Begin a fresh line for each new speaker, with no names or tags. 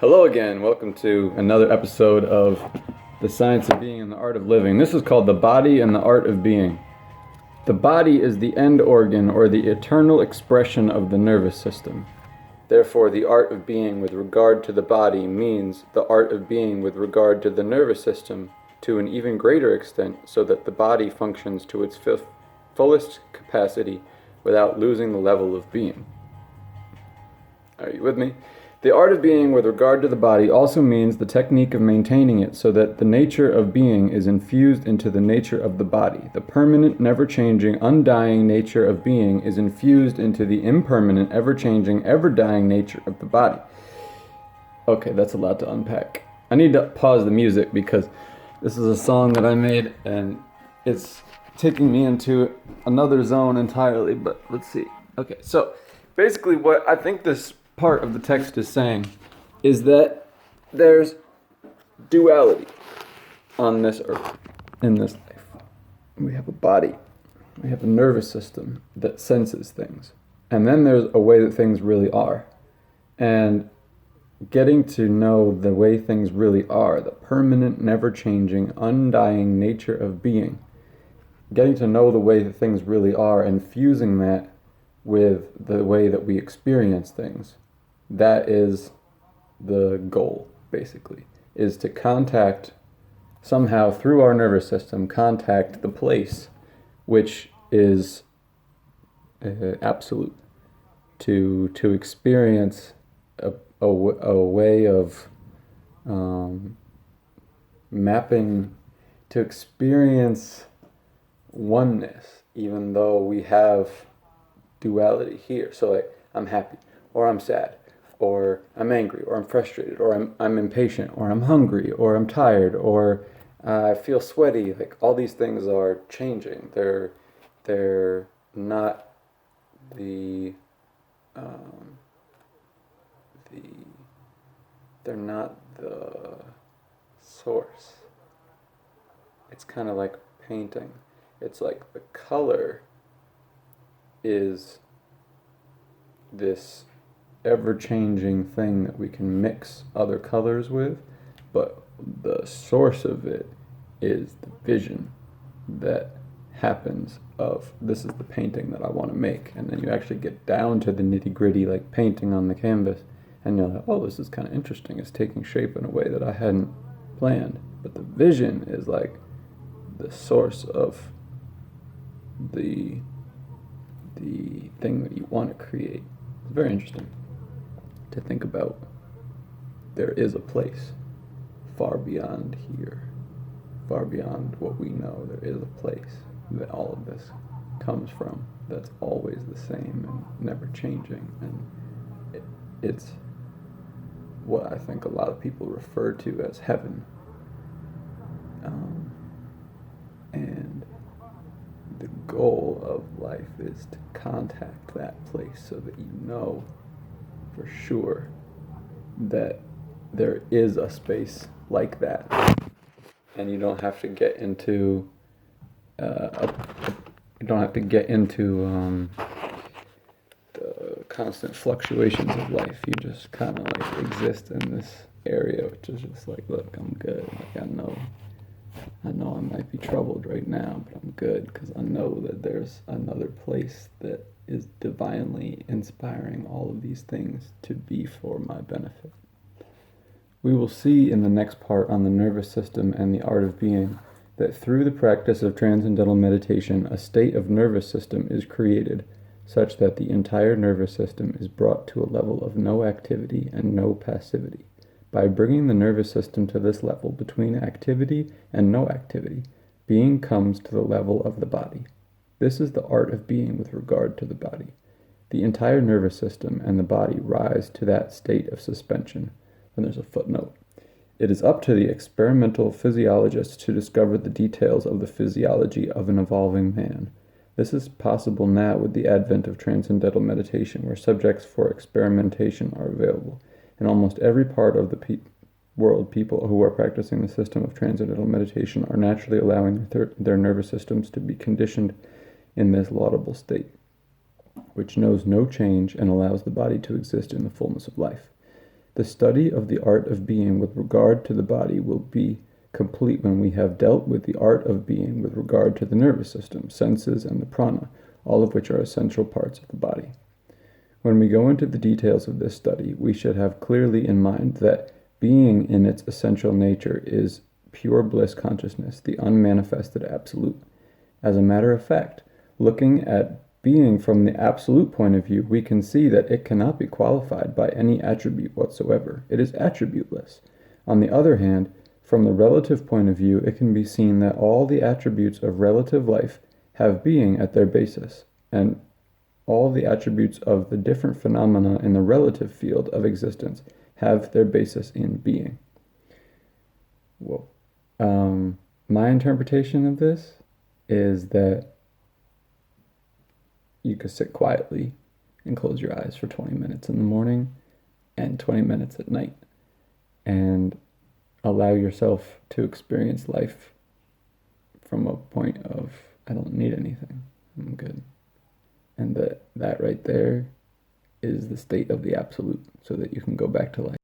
Hello again. Welcome to another episode of The Science of Being and the Art of Living. This is called The Body and the Art of Being. The body is the end organ or the eternal expression of the nervous system. Therefore, the art of being with regard to the body means the art of being with regard to the nervous system to an even greater extent, so that the body functions to its fullest capacity without losing the level of being. Are you with me? The art of being with regard to the body also means the technique of maintaining it so that the nature of being is infused into the nature of the body. The permanent, never-changing, undying nature of being is infused into the impermanent, ever-changing, ever-dying nature of the body. Okay, that's a lot to unpack. I need to pause the music because this is a song that I made and it's taking me into another zone entirely, but let's see. Okay, so basically what I think this part of the text is saying is that there's duality on this earth, in this life. We have a body, we have a nervous system that senses things, and then there's a way that things really are. And getting to know the way things really are, the permanent, never-changing, undying nature of being, getting to know the way that things really are and fusing that with the way that we experience things, that is the goal, basically, is to contact, somehow through our nervous system, contact the place which is absolute, to experience a way of mapping, to experience oneness, even though we have duality here. So like, I'm happy, or I'm sad, or I'm angry, or I'm frustrated, or I'm impatient, or I'm hungry, or I'm tired, or I feel sweaty. Like, all these things are changing. They're not they're not the source. It's kind of like painting. It's like the color is this ever-changing thing that we can mix other colors with, but the source of it is the vision that happens of, this is the painting that I want to make. And then you actually get down to the nitty-gritty, like painting on the canvas, and you're like, oh, this is kind of interesting. It's taking shape in a way that I hadn't planned. But the vision is like the source of the thing that you want to create. It's very interesting to think about. There is a place far beyond here, far beyond what we know. There is a place that all of this comes from, that's always the same and never changing. And it's what I think a lot of people refer to as heaven. And the goal of life is to contact that place so that you know for sure that there is a space like that, and you don't have to get into the constant fluctuations of life. You just kind of like exist in this area, which is just like, look, I'm good. Like, I know I might be troubled right now, but I'm good because I know that there's another place that is divinely inspiring all of these things to be for my benefit. We will see in the next part on the nervous system and the art of being that through the practice of transcendental meditation, a state of nervous system is created such that the entire nervous system is brought to a level of no activity and no passivity. By bringing the nervous system to this level between activity and no activity, being comes to the level of the body. This is the art of being with regard to the body. The entire nervous system and the body rise to that state of suspension. And there's a footnote. It is up to the experimental physiologist to discover the details of the physiology of an evolving man. This is possible now with the advent of transcendental meditation, where subjects for experimentation are available. In almost every part of the world, people who are practicing the system of transcendental meditation are naturally allowing their nervous systems to be conditioned in this laudable state, which knows no change and allows the body to exist in the fullness of life. The study of the art of being with regard to the body will be complete when we have dealt with the art of being with regard to the nervous system, senses, and the prana, all of which are essential parts of the body. When we go into the details of this study, we should have clearly in mind that being in its essential nature is pure bliss consciousness, the unmanifested absolute. As a matter of fact, looking at being from the absolute point of view, we can see that it cannot be qualified by any attribute whatsoever. It is attributeless. On the other hand, from the relative point of view, it can be seen that all the attributes of relative life have being at their basis, and all the attributes of the different phenomena in the relative field of existence have their basis in being. Whoa. My interpretation of this is that you could sit quietly and close your eyes for 20 minutes in the morning and 20 minutes at night and allow yourself to experience life from a point of, I don't need anything, I'm good. And that right there is the state of the absolute, so that you can go back to life.